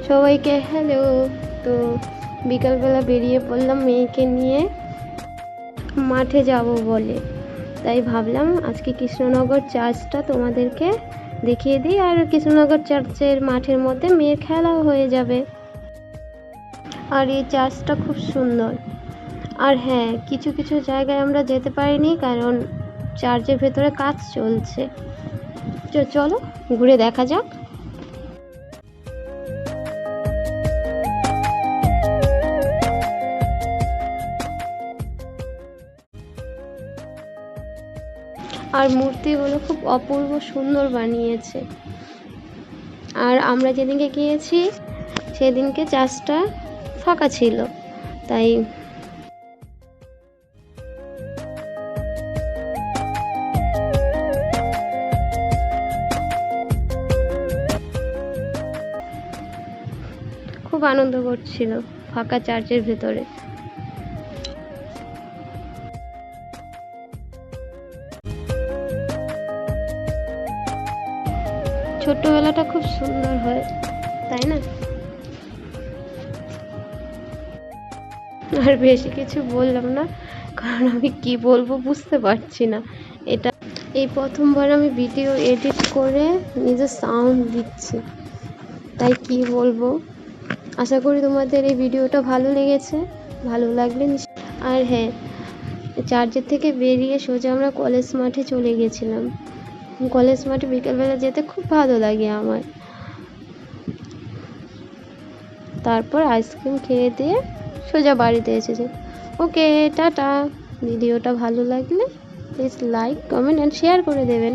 সবাইকে হ্যালো। তো বিকালবেলা বেরিয়ে পড়লাম মেয়েকে নিয়ে মাঠে যাব বলে। তাই ভাবলাম আজকে কৃষ্ণনগর চার্চটা তোমাদেরকে দেখিয়ে দিই, আর কৃষ্ণনগর চার্চের মাঠের মধ্যে মেয়ের খেলাও হয়ে যাবে। আর এই চার্চটা খুব সুন্দর। আর হ্যাঁ, কিছু কিছু জায়গায় আমরা যেতে পারিনি কারণ চার্চের ভেতরে কাজ চলছে। চলো ঘুরে দেখা যাক। আর মূর্তিগুলো খুব অপূর্ব সুন্দর বানিয়েছে। আর আমরা যেদিনকে গিয়েছি সেদিনকে চার্চটা ফাঁকা ছিল, তাই খুব আনন্দ করছিল ফাঁকা চার্চের ভেতরে। ছোট্টবেলাটা খুব সুন্দর হয়, তাই না? আর বেশি কিছু বললাম না, কারণ আমি কি বলবো বুঝতে পারছি না। এটা এই প্রথমবার আমি ভিডিও এডিট করে নিজের সাউন্ড দিচ্ছি, তাই কি বলবো। আশা করি তোমাদের এই ভিডিওটা ভালো লেগেছে। ভালো লাগলে আর হ্যাঁ, চার্চের থেকে বেরিয়ে সোজা আমরা কলেজ মাঠে চলে গেছিলাম। কলেজ মাঠে বিকেলবেলা যেতে খুব ভালো লাগে আমার। তারপর আইসক্রিম খেয়ে দিয়ে সোজা বাড়িতে এসেছে। ওকে, টাটা। ভিডিওটা ভালো লাগলে please like, comment and share করে দেবেন।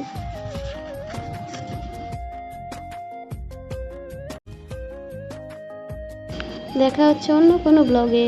দেখা হচ্ছে অন্য কোনো ব্লগে।